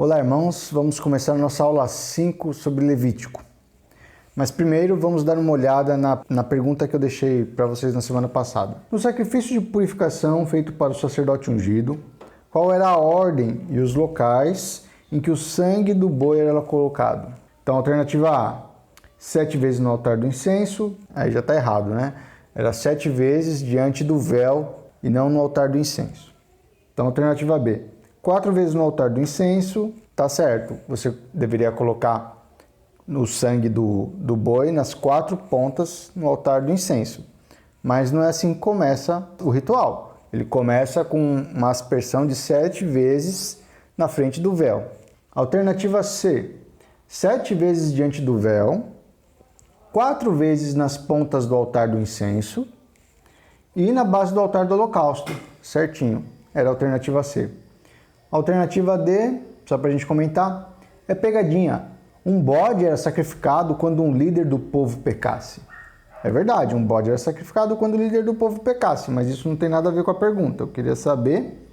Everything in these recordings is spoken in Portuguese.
Olá, irmãos, vamos começar a nossa aula 5 sobre Levítico. Mas primeiro vamos dar uma olhada na pergunta que eu deixei para vocês na semana passada. No sacrifício de purificação feito para o sacerdote ungido, qual era a ordem e os locais em que o sangue do boi era colocado? Então, alternativa A, 7 vezes no altar do incenso, aí já está errado, né? Era 7 vezes diante do véu e não no altar do incenso. Então, alternativa B, 4 vezes no altar do incenso, tá certo. Você deveria colocar o sangue do boi nas 4 pontas no altar do incenso. Mas não é assim que começa o ritual. Ele começa com uma aspersão de 7 vezes na frente do véu. Alternativa C, 7 vezes diante do véu, 4 vezes nas pontas do altar do incenso e na base do altar do holocausto. Certinho, era a alternativa C. Alternativa D, só para a gente comentar, é pegadinha. Um bode era sacrificado quando um líder do povo pecasse. É verdade, um bode era sacrificado quando o líder do povo pecasse, mas isso não tem nada a ver com a pergunta. Eu queria saber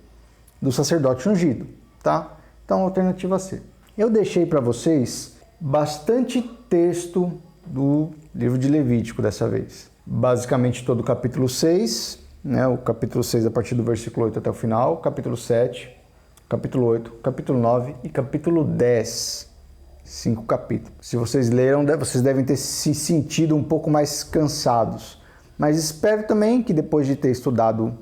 do sacerdote ungido, tá? Então, alternativa C. Eu deixei para vocês bastante texto do livro de Levítico dessa vez. Basicamente todo o capítulo 6, né? O capítulo 6 a partir do versículo 8 até o final, capítulo 7, capítulo 8, capítulo 9 e capítulo 10. 5 capítulos. Se vocês leram, vocês devem ter se sentido um pouco mais cansados. Mas espero também que depois de ter estudado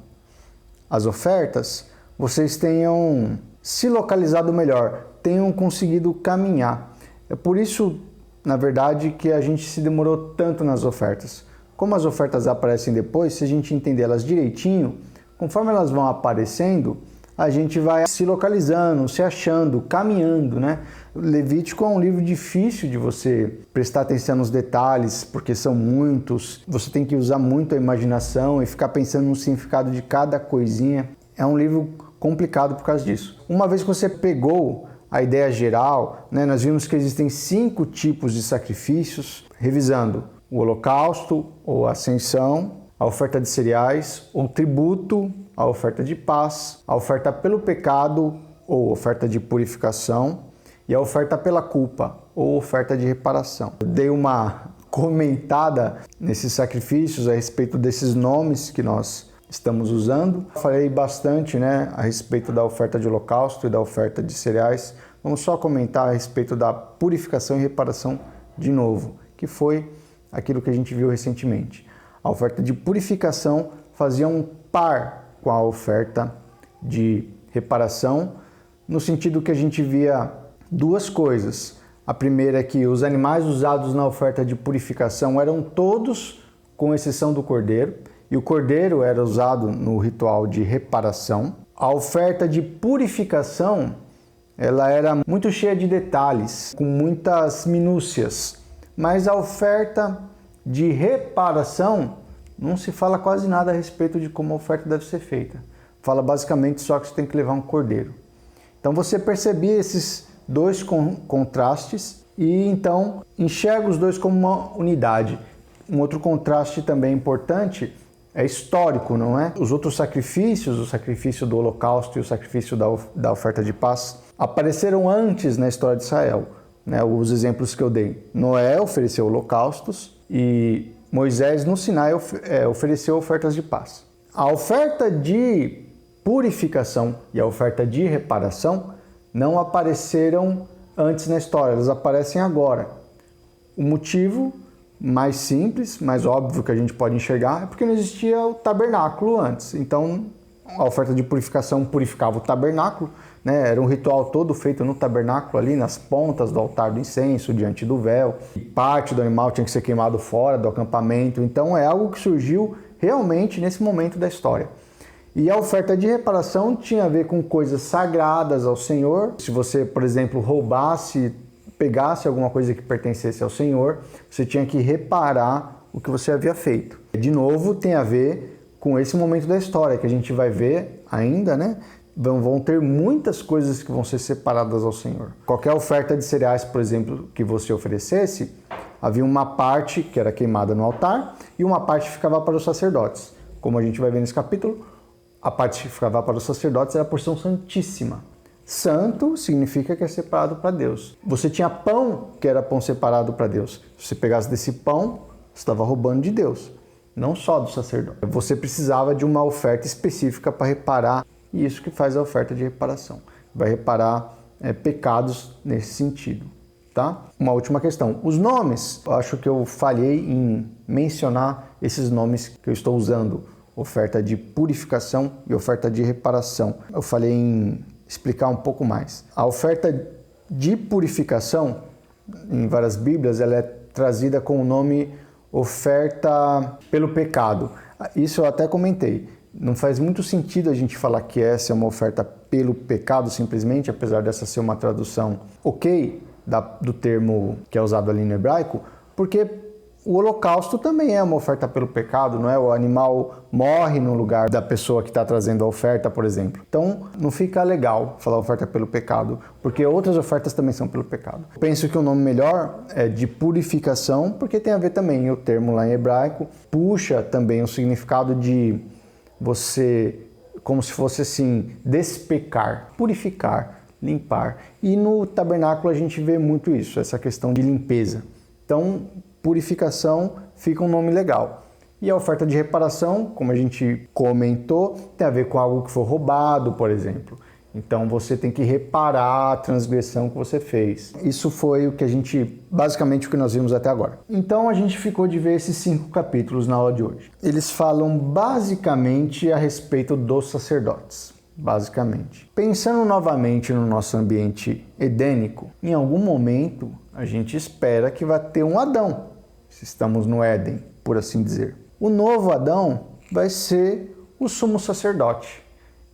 as ofertas, vocês tenham se localizado melhor, tenham conseguido caminhar. É por isso, na verdade, que a gente se demorou tanto nas ofertas. Como as ofertas aparecem depois, se a gente entender elas direitinho, conforme elas vão aparecendo, a gente vai se localizando, se achando, caminhando, né? Levítico é um livro difícil de você prestar atenção nos detalhes, porque são muitos. Você tem que usar muito a imaginação e ficar pensando no significado de cada coisinha. É um livro complicado por causa disso. Uma vez que você pegou a ideia geral, né, nós vimos que existem 5 tipos de sacrifícios, revisando o holocausto ou ascensão, a oferta de cereais, o tributo, a oferta de paz, a oferta pelo pecado ou oferta de purificação e a oferta pela culpa ou oferta de reparação. Eu dei uma comentada nesses sacrifícios a respeito desses nomes que nós estamos usando. Falei bastante, né, a respeito da oferta de holocausto e da oferta de cereais. Vamos só comentar a respeito da purificação e reparação de novo, que foi aquilo que a gente viu recentemente. A oferta de purificação fazia um par com a oferta de reparação, no sentido que a gente via 2 coisas. A primeira é que os animais usados na oferta de purificação eram todos, com exceção do cordeiro, e o cordeiro era usado no ritual de reparação. A oferta de purificação, ela era muito cheia de detalhes, com muitas minúcias, mas a oferta de reparação não se fala quase nada a respeito de como a oferta deve ser feita. Fala basicamente só que você tem que levar um cordeiro. Então você percebia esses 2 contrastes e então enxerga os 2 como uma unidade. Um outro contraste também importante é histórico, não é? Os outros sacrifícios, o sacrifício do holocausto e o sacrifício da oferta de paz, apareceram antes na história de Israel, né? Os exemplos que eu dei. Noé ofereceu holocaustos e Moisés no Sinai ofereceu ofertas de paz. A oferta de purificação e a oferta de reparação não apareceram antes na história, elas aparecem agora. O motivo mais simples, mais óbvio que a gente pode enxergar é porque não existia o tabernáculo antes. Então, a oferta de purificação purificava o tabernáculo, né? Era um ritual todo feito no tabernáculo ali, nas pontas do altar do incenso, diante do véu. Parte do animal tinha que ser queimado fora do acampamento. Então, é algo que surgiu realmente nesse momento da história. E a oferta de reparação tinha a ver com coisas sagradas ao Senhor. Se você, por exemplo, roubasse, pegasse alguma coisa que pertencesse ao Senhor, você tinha que reparar o que você havia feito. De novo, tem a ver com esse momento da história que a gente vai ver ainda, né? Vão ter muitas coisas que vão ser separadas ao Senhor. Qualquer oferta de cereais, por exemplo, que você oferecesse, havia uma parte que era queimada no altar e uma parte ficava para os sacerdotes. Como a gente vai ver nesse capítulo, a parte que ficava para os sacerdotes era a porção santíssima. Santo significa que é separado para Deus. Você tinha pão que era pão separado para Deus. Se você pegasse desse pão, você estava roubando de Deus, não só do sacerdote. Você precisava de uma oferta específica para reparar, e isso que faz a oferta de reparação. Vai reparar pecados nesse sentido. Tá? Uma última questão. Os nomes, eu acho que eu falhei em mencionar esses nomes que eu estou usando. Oferta de purificação e oferta de reparação. Eu falei em explicar um pouco mais. A oferta de purificação, em várias Bíblias, ela é trazida com o nome oferta pelo pecado. Isso eu até comentei. Não faz muito sentido a gente falar que essa é uma oferta pelo pecado, simplesmente, apesar dessa ser uma tradução ok do termo que é usado ali no hebraico, porque o holocausto também é uma oferta pelo pecado, não é? O animal morre no lugar da pessoa que está trazendo a oferta, por exemplo. Então, não fica legal falar oferta pelo pecado, porque outras ofertas também são pelo pecado. Penso que o nome melhor é de purificação, porque tem a ver também, o termo lá em hebraico, puxa também o significado de você, como se fosse assim, despecar, purificar, limpar. E no tabernáculo a gente vê muito isso, essa questão de limpeza. Então, purificação fica um nome legal. E a oferta de reparação, como a gente comentou, tem a ver com algo que foi roubado, por exemplo. Então você tem que reparar a transgressão que você fez. Isso foi o que basicamente o que nós vimos até agora. Então a gente ficou de ver esses 5 capítulos na aula de hoje. Eles falam basicamente a respeito dos sacerdotes. Basicamente. Pensando novamente no nosso ambiente edênico, em algum momento a gente espera que vai ter um Adão, se estamos no Éden, por assim dizer. O novo Adão vai ser o sumo sacerdote.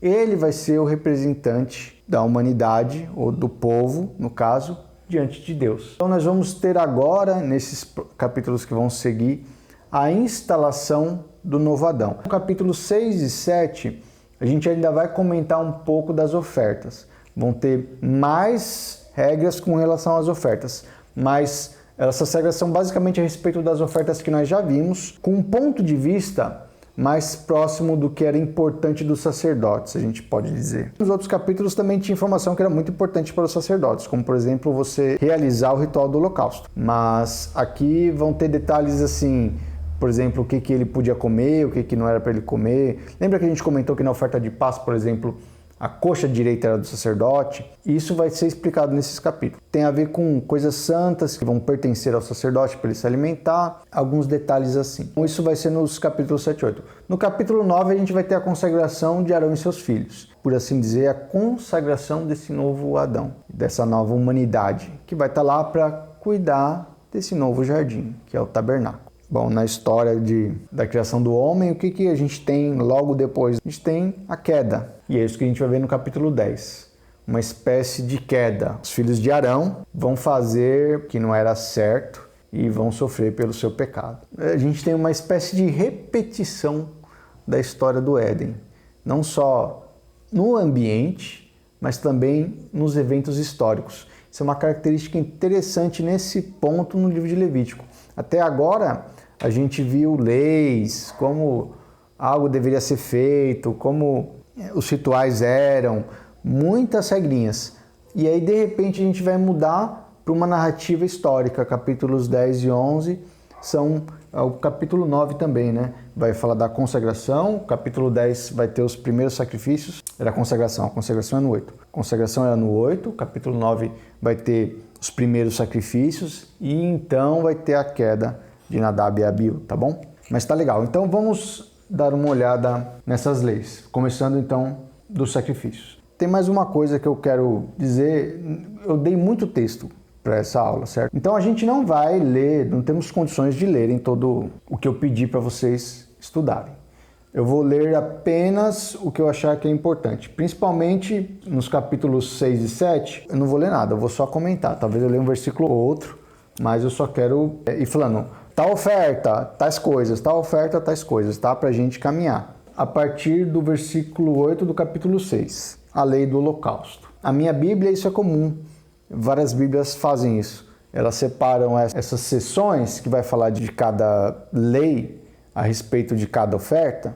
Ele vai ser o representante da humanidade, ou do povo, no caso, diante de Deus. Então nós vamos ter agora, nesses capítulos que vão seguir, a instalação do novo Adão. No capítulo 6 e 7, a gente ainda vai comentar um pouco das ofertas. Vão ter mais regras com relação às ofertas, mas essas regras são basicamente a respeito das ofertas que nós já vimos, com um ponto de vista mais próximo do que era importante dos sacerdotes, a gente pode dizer. Nos outros capítulos também tinha informação que era muito importante para os sacerdotes, como por exemplo você realizar o ritual do holocausto. Mas aqui vão ter detalhes assim, por exemplo, o que ele podia comer, o que não era para ele comer. Lembra que a gente comentou que na oferta de paz, por exemplo, a coxa direita era do sacerdote? Isso vai ser explicado nesses capítulos. Tem a ver com coisas santas que vão pertencer ao sacerdote para ele se alimentar, alguns detalhes assim. Então, isso vai ser nos capítulos 7 e 8. No capítulo 9 a gente vai ter a consagração de Arão e seus filhos. Por assim dizer, a consagração desse novo Adão, dessa nova humanidade, que vai estar lá para cuidar desse novo jardim, que é o tabernáculo. Bom, na história da criação do homem, o que a gente tem logo depois? A gente tem a queda, e é isso que a gente vai ver no capítulo 10. Uma espécie de queda. Os filhos de Arão vão fazer o que não era certo e vão sofrer pelo seu pecado. A gente tem uma espécie de repetição da história do Éden, não só no ambiente, mas também nos eventos históricos. Isso é uma característica interessante nesse ponto no livro de Levítico. Até agora, a gente viu leis, como algo deveria ser feito, como os rituais eram, muitas regrinhas. E aí, de repente, a gente vai mudar para uma narrativa histórica. Capítulos 10 e 11 são o capítulo 9 também, né? Vai falar da consagração, o capítulo 10 vai ter os primeiros sacrifícios, era a consagração é no 8. A consagração era no 8, capítulo 9 vai ter os primeiros sacrifícios e então vai ter a queda de Nadab e Abiú, tá bom? Mas tá legal, então vamos dar uma olhada nessas leis, começando então dos sacrifícios. Tem mais uma coisa que eu quero dizer, eu dei muito texto para essa aula, certo? Então a gente não vai ler, não temos condições de ler em todo o que eu pedi para vocês estudarem. Eu vou ler apenas o que eu achar que é importante, principalmente nos capítulos 6 e 7, eu não vou ler nada, eu vou só comentar, talvez eu leia um versículo ou outro, mas eu só quero ir falando, tal oferta, tais coisas, tal oferta, tais coisas, tá? Pra gente caminhar. A partir do versículo 8 do capítulo 6, a lei do holocausto. A minha Bíblia, isso é comum, várias Bíblias fazem isso. Elas separam essas seções que vai falar de cada lei a respeito de cada oferta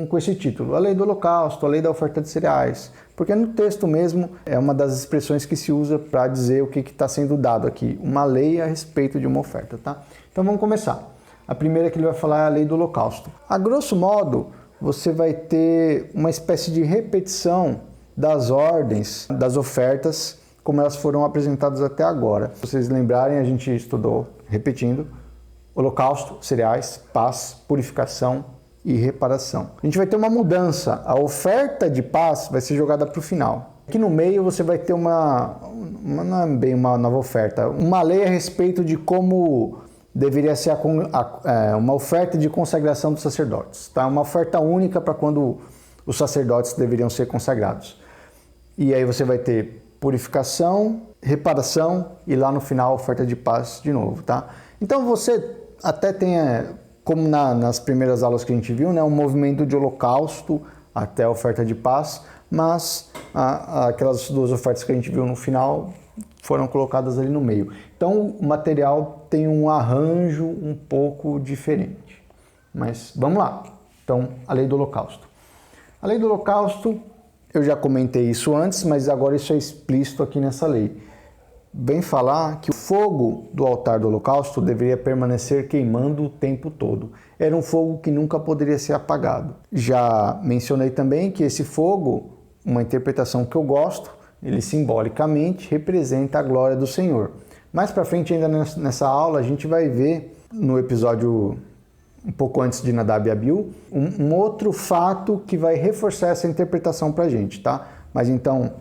com esse título, a lei do holocausto, a lei da oferta de cereais, porque no texto mesmo é uma das expressões que se usa para dizer o que está sendo dado aqui, uma lei a respeito de uma oferta, tá? Então vamos começar. A primeira que ele vai falar é a lei do holocausto. A grosso modo, você vai ter uma espécie de repetição das ordens, das ofertas, como elas foram apresentadas até agora. Se vocês lembrarem, a gente estudou, repetindo, holocausto, cereais, paz, purificação e reparação. A gente vai ter uma mudança. A oferta de paz vai ser jogada para o final. Aqui no meio você vai ter não é bem uma nova oferta, uma lei a respeito de como deveria ser uma oferta de consagração dos sacerdotes. Tá? Uma oferta única para quando os sacerdotes deveriam ser consagrados. E aí você vai ter purificação, reparação e lá no final oferta de paz de novo. Tá? Então você até tem, como nas primeiras aulas que a gente viu, né, um movimento de holocausto até a oferta de paz, mas aquelas duas ofertas que a gente viu no final foram colocadas ali no meio. Então o material tem um arranjo um pouco diferente. Mas vamos lá. Então, a lei do holocausto. A lei do holocausto, eu já comentei isso antes, mas agora isso é explícito aqui nessa lei. Vem falar que o fogo do altar do holocausto deveria permanecer queimando o tempo todo. Era um fogo que nunca poderia ser apagado. Já mencionei também que esse fogo, uma interpretação que eu gosto, ele simbolicamente representa a glória do Senhor. Mais para frente ainda nessa aula a gente vai ver no episódio um pouco antes de Nadab e Abiú um outro fato que vai reforçar essa interpretação para a gente, tá? Mas então,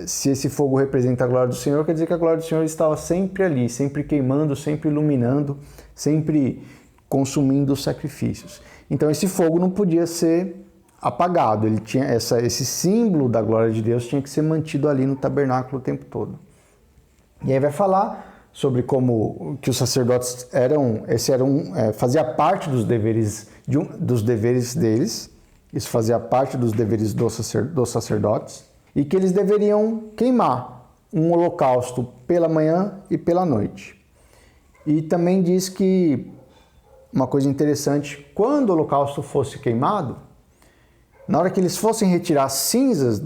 se esse fogo representa a glória do Senhor, quer dizer que a glória do Senhor estava sempre ali, sempre queimando, sempre iluminando, sempre consumindo os sacrifícios. Então esse fogo não podia ser apagado, ele tinha esse símbolo da glória de Deus tinha que ser mantido ali no tabernáculo o tempo todo. E aí vai falar sobre como que os sacerdotes fazia parte dos deveres deles, isso fazia parte dos deveres dos sacerdotes, e que eles deveriam queimar um holocausto pela manhã e pela noite. E também diz que, uma coisa interessante, quando o holocausto fosse queimado, na hora que eles fossem retirar as cinzas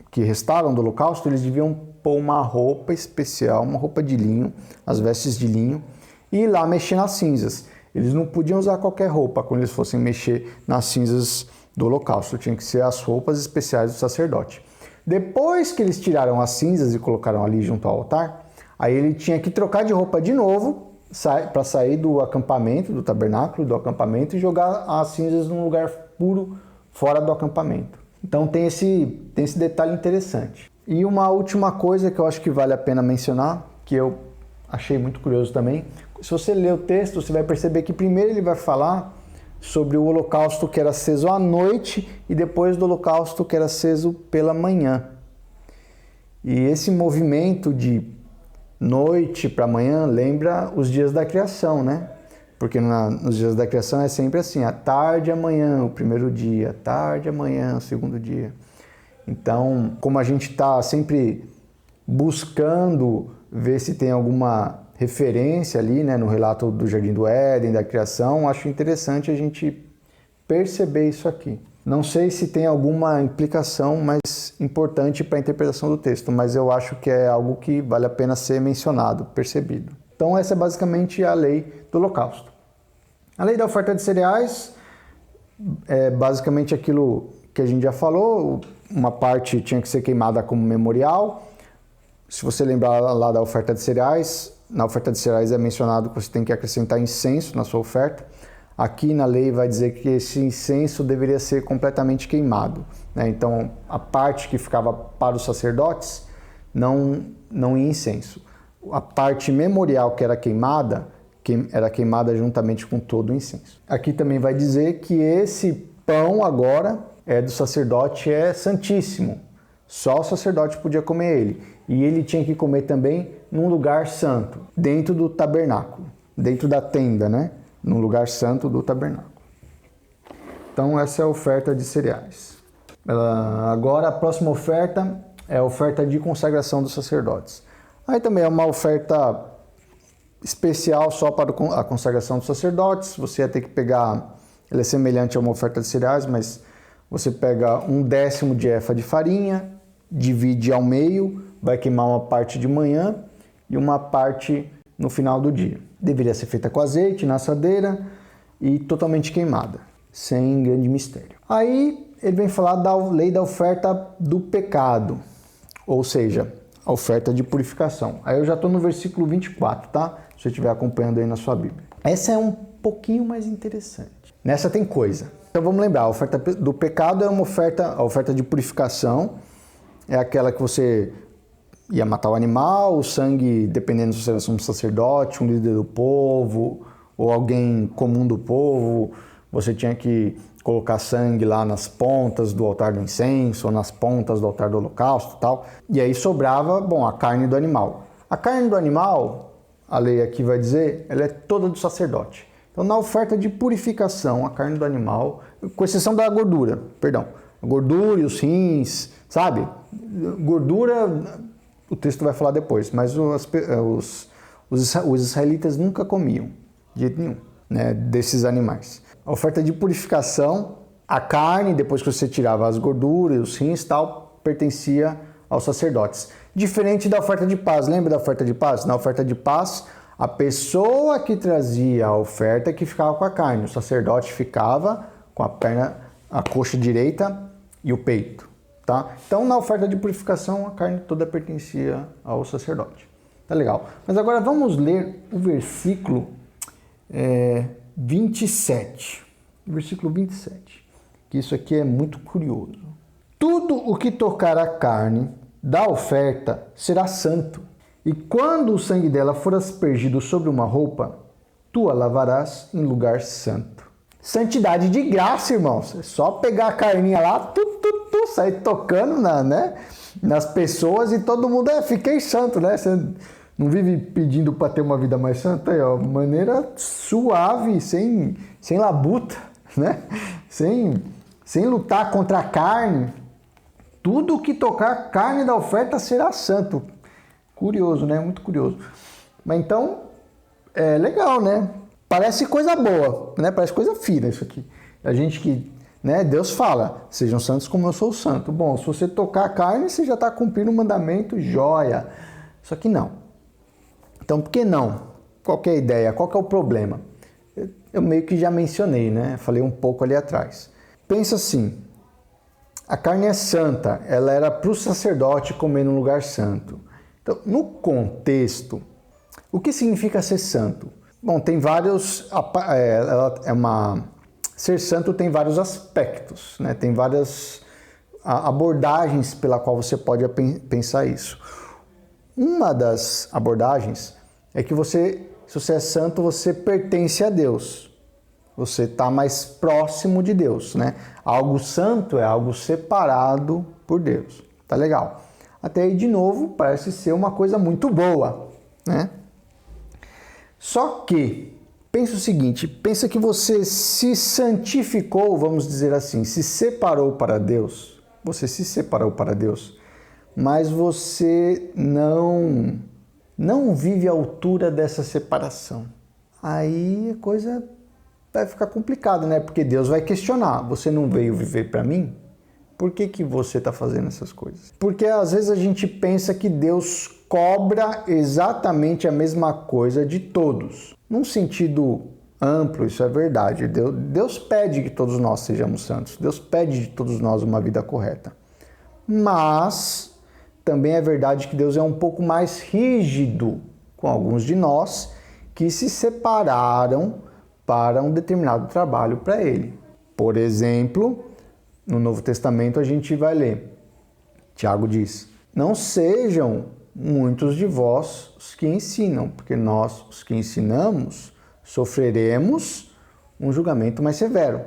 que restaram do holocausto, eles deviam pôr uma roupa especial, uma roupa de linho, as vestes de linho, e ir lá mexer nas cinzas. Eles não podiam usar qualquer roupa quando eles fossem mexer nas cinzas do holocausto, tinha que ser as roupas especiais do sacerdote. Depois que eles tiraram as cinzas e colocaram ali junto ao altar, aí ele tinha que trocar de roupa de novo para sair do acampamento, do tabernáculo, do acampamento e jogar as cinzas num lugar puro fora do acampamento. Então tem esse detalhe interessante. E uma última coisa que eu acho que vale a pena mencionar, que eu achei muito curioso também, se você ler o texto, você vai perceber que primeiro ele vai falar sobre o holocausto que era aceso à noite e depois do holocausto que era aceso pela manhã. E esse movimento de noite para manhã lembra os dias da criação, né? Porque nos dias da criação é sempre assim, à tarde e amanhã o primeiro dia, à tarde e amanhã o segundo dia. Então, como a gente está sempre buscando ver se tem alguma referência ali, né, no relato do Jardim do Éden, da criação, acho interessante a gente perceber isso aqui. Não sei se tem alguma implicação mais importante para a interpretação do texto, mas eu acho que é algo que vale a pena ser mencionado, percebido. Então essa é basicamente a lei do holocausto. A lei da oferta de cereais é basicamente aquilo que a gente já falou, uma parte tinha que ser queimada como memorial. Se você lembrar lá da oferta de cereais, na oferta de cereais é mencionado que você tem que acrescentar incenso na sua oferta. Aqui na lei vai dizer que esse incenso deveria ser completamente queimado, né? Então a parte que ficava para os sacerdotes não ia incenso. A parte memorial que era queimada juntamente com todo o incenso. Aqui também vai dizer que esse pão agora do sacerdote é santíssimo. Só o sacerdote podia comer ele. E ele tinha que comer também num lugar santo, dentro do tabernáculo, dentro da tenda, né? Num lugar santo do tabernáculo. Então essa é a oferta de cereais. Agora a próxima oferta é a oferta de consagração dos sacerdotes. Aí também é uma oferta especial só para a consagração dos sacerdotes. Você ia ter que pegar Ela é semelhante a uma oferta de cereais, mas você pega 1/10 de efa de farinha, divide ao meio, vai queimar uma parte de manhã e uma parte no final do dia. Deveria ser feita com azeite, na assadeira e totalmente queimada, sem grande mistério. Aí ele vem falar da lei da oferta do pecado, ou seja, a oferta de purificação. Aí eu já estou no versículo 24, tá? Se você estiver acompanhando aí na sua Bíblia. Essa é um pouquinho mais interessante. Nessa tem coisa. Então vamos lembrar, a oferta do pecado é a oferta de purificação, é aquela que você ia matar o animal, o sangue, dependendo se você era um sacerdote, um líder do povo, ou alguém comum do povo, você tinha que colocar sangue lá nas pontas do altar do incenso, ou nas pontas do altar do holocausto e tal. E aí sobrava, a carne do animal. A carne do animal, a lei aqui vai dizer, ela é toda do sacerdote. Então, na oferta de purificação, a carne do animal, com exceção da gordura, a gordura e os rins, sabe? Gordura, o texto vai falar depois, mas os israelitas nunca comiam, de jeito nenhum, né, desses animais. A oferta de purificação, a carne, depois que você tirava as gorduras, os rins e tal, pertencia aos sacerdotes. Diferente da oferta de paz, lembra da oferta de paz? Na oferta de paz, a pessoa que trazia a oferta que ficava com a carne, o sacerdote ficava com a perna, a coxa direita e o peito, tá? Então, na oferta de purificação, a carne toda pertencia ao sacerdote. Tá legal. Mas agora vamos ler o versículo 27. Versículo 27. Que isso aqui é muito curioso. Tudo o que tocar a carne da oferta será santo. E quando o sangue dela for aspergido sobre uma roupa, tu a lavarás em lugar santo. Santidade de graça, irmãos. É só pegar a carninha lá, sair tocando nas pessoas e todo mundo, fiquei santo, né? Você não vive pedindo para ter uma vida mais santa? Aí, ó, maneira suave, sem labuta, né? Sem lutar contra a carne. Tudo que tocar a carne da oferta será santo. Curioso, né? Muito curioso. Mas então, é legal, né? Parece coisa boa, né? Parece coisa fina isso aqui. A gente que, né? Deus fala, sejam santos como eu sou santo. Bom, se você tocar a carne, você já está cumprindo o mandamento, joia. Só que não. Então, por que não? Qual que é a ideia? Qual que é o problema? Eu meio que já mencionei, né? Falei um pouco ali atrás. Pensa assim, a carne é santa, ela era para o sacerdote comer num lugar santo. Então, no contexto, o que significa ser santo? Bom, tem vários... Ser santo tem vários aspectos, né? Tem várias abordagens pela qual você pode pensar isso. Uma das abordagens é que se você é santo, você pertence a Deus. Você está mais próximo de Deus, né? Algo santo é algo separado por Deus. Tá legal. Até aí, de novo, parece ser uma coisa muito boa, né? Só que, pensa o seguinte, pensa que você se santificou, vamos dizer assim, se separou para Deus. Você se separou para Deus, mas você não vive à altura dessa separação. Aí a coisa vai ficar complicada, né? Porque Deus vai questionar, você não veio viver para mim? Por que você está fazendo essas coisas? Porque às vezes a gente pensa que Deus cobra exatamente a mesma coisa de todos. Num sentido amplo, isso é verdade. Deus pede que todos nós sejamos santos. Deus pede de todos nós uma vida correta. Mas também é verdade que Deus é um pouco mais rígido com alguns de nós que se separaram para um determinado trabalho para Ele. Por exemplo, no Novo Testamento a gente vai ler, Tiago diz, não sejam muitos de vós os que ensinam, porque nós, os que ensinamos, sofreremos um julgamento mais severo.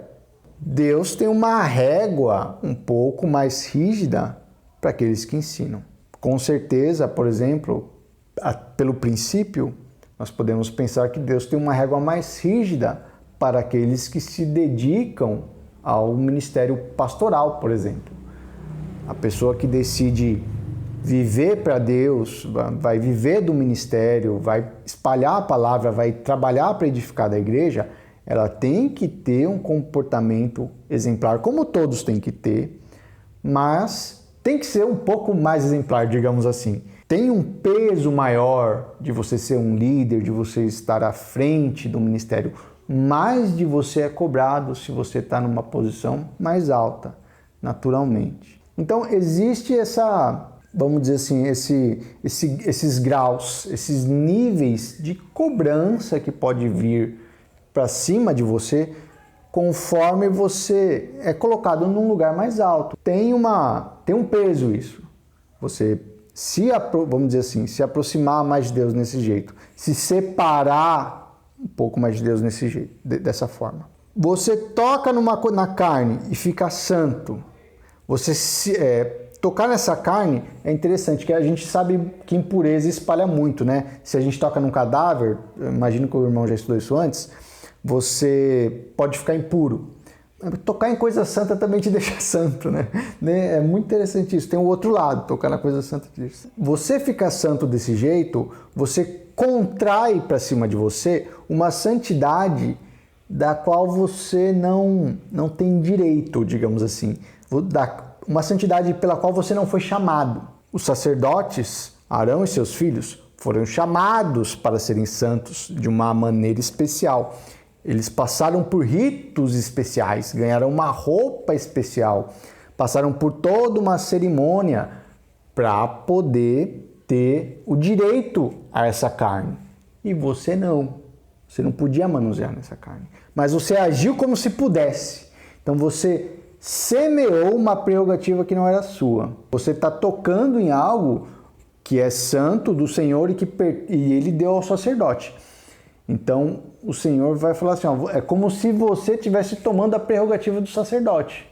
Deus tem uma régua um pouco mais rígida para aqueles que ensinam. Com certeza, por exemplo, pelo princípio, nós podemos pensar que Deus tem uma régua mais rígida para aqueles que se dedicam ao ministério pastoral, por exemplo. A pessoa que decide viver para Deus, vai viver do ministério, vai espalhar a palavra, vai trabalhar para edificar da igreja, Ela tem que ter um comportamento exemplar, como todos têm que ter, mas tem que ser um pouco mais exemplar, digamos assim. Tem um peso maior de você ser um líder, de você estar à frente do ministério, mais de você é cobrado se você está numa posição mais alta, naturalmente. Então existe essa, vamos dizer assim, esses graus, esses níveis de cobrança que pode vir para cima de você conforme você é colocado num lugar mais alto. Tem um peso isso. Você vamos dizer assim, se aproximar mais de Deus nesse jeito, se separar um pouco mais de Deus nesse jeito, dessa forma. Você toca na carne e fica santo. Tocar nessa carne é interessante, que a gente sabe que impureza espalha muito, né? Se a gente toca num cadáver, imagino que o irmão já estudou isso antes, você pode ficar impuro. Tocar em coisa santa também te deixa santo, né? É muito interessante isso. Tem o outro lado, tocar na coisa santa. Você fica santo desse jeito, você contrai para cima de você uma santidade da qual você não tem direito, digamos assim. Uma santidade pela qual você não foi chamado. Os sacerdotes, Arão e seus filhos, foram chamados para serem santos de uma maneira especial. Eles passaram por ritos especiais, ganharam uma roupa especial, passaram por toda uma cerimônia para poder ter o direito a essa carne. E você não podia manusear nessa carne. Mas você agiu como se pudesse. Então você semeou uma prerrogativa que não era sua. Você está tocando em algo que é santo do Senhor e ele deu ao sacerdote. Então o Senhor vai falar assim, ó, é como se você estivesse tomando a prerrogativa do sacerdote.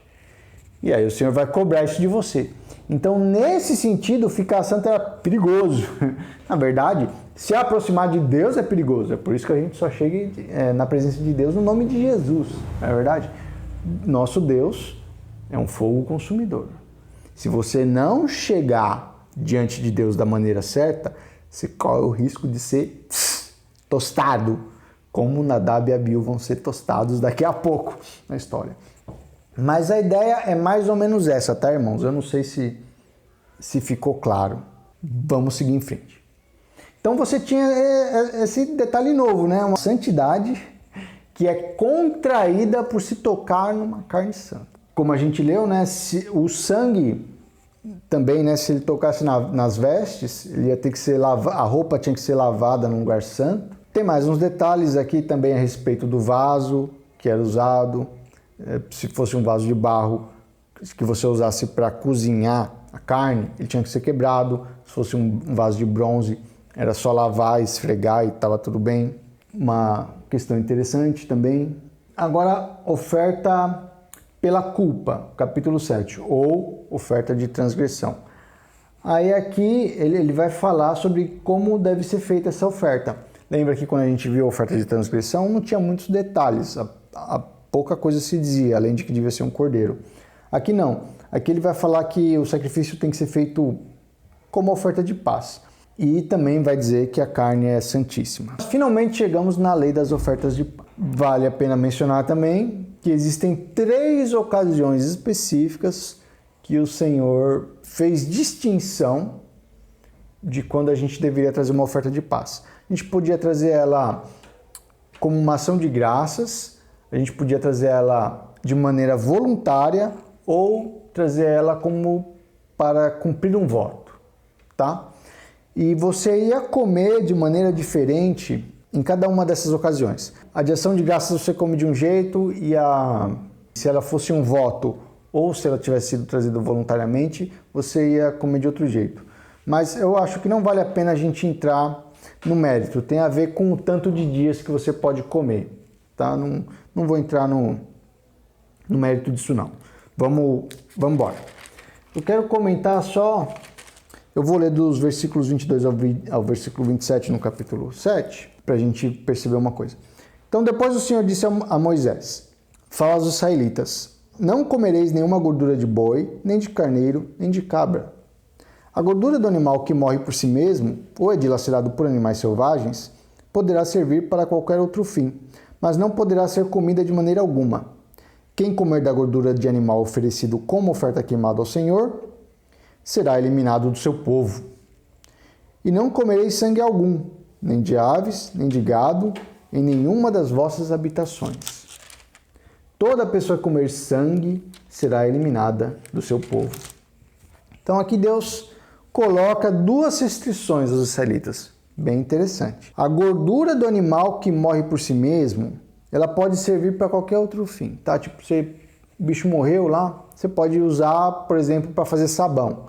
E aí o Senhor vai cobrar isso de você. Então, nesse sentido, ficar santo é perigoso. Na verdade, se aproximar de Deus é perigoso. É por isso que a gente só chega na presença de Deus no nome de Jesus. Não é verdade? Nosso Deus é um fogo consumidor. Se você não chegar diante de Deus da maneira certa, você corre o risco de ser tostado, como Nadab e Abiú vão ser tostados daqui a pouco na história. Mas a ideia é mais ou menos essa, tá, irmãos? Eu não sei se ficou claro. Vamos seguir em frente. Então você tinha esse detalhe novo, né? Uma santidade que é contraída por se tocar numa carne santa. Como a gente leu, né? O sangue também, né? Se ele tocasse nas vestes, ele ia ter que ser a roupa tinha que ser lavada num lugar santo. Tem mais uns detalhes aqui também a respeito do vaso que era usado. Se fosse um vaso de barro que você usasse para cozinhar a carne, ele tinha que ser quebrado. Se fosse um vaso de bronze, era só lavar, esfregar e estava tudo bem. Uma questão interessante também. Agora, oferta pela culpa, capítulo 7, ou oferta de transgressão. Aí aqui ele vai falar sobre como deve ser feita essa oferta. Lembra que quando a gente viu a oferta de transgressão, não tinha muitos detalhes. Pouca coisa se dizia, além de que devia ser um cordeiro. Aqui não. Aqui ele vai falar que o sacrifício tem que ser feito como oferta de paz. E também vai dizer que a carne é santíssima. Finalmente chegamos na lei das ofertas de paz. Vale a pena mencionar também que existem 3 ocasiões específicas que o Senhor fez distinção de quando a gente deveria trazer uma oferta de paz. A gente podia trazer ela como uma ação de graças, a gente podia trazer ela de maneira voluntária ou trazer ela como para cumprir um voto, tá? E você ia comer de maneira diferente em cada uma dessas ocasiões. A de ação de graças você come de um jeito e se ela fosse um voto ou se ela tivesse sido trazida voluntariamente, você ia comer de outro jeito. Mas eu acho que não vale a pena a gente entrar no mérito. Tem a ver com o tanto de dias que você pode comer, tá? Não vou entrar no mérito disso não. Vamos embora. Eu quero comentar só, eu vou ler dos versículos 22 ao versículo 27 no capítulo 7, para a gente perceber uma coisa. Então depois o Senhor disse a Moisés, fala aos israelitas, não comereis nenhuma gordura de boi, nem de carneiro, nem de cabra. A gordura do animal que morre por si mesmo, ou é dilacerado por animais selvagens, poderá servir para qualquer outro fim, mas não poderá ser comida de maneira alguma. Quem comer da gordura de animal oferecido como oferta queimada ao Senhor, será eliminado do seu povo. E não comereis sangue algum, nem de aves, nem de gado, em nenhuma das vossas habitações. Toda pessoa que comer sangue será eliminada do seu povo. Então aqui Deus coloca duas restrições aos israelitas. Bem interessante. A gordura do animal que morre por si mesmo, ela pode servir para qualquer outro fim, tá? Tipo, o bicho morreu lá, você pode usar, por exemplo, para fazer sabão.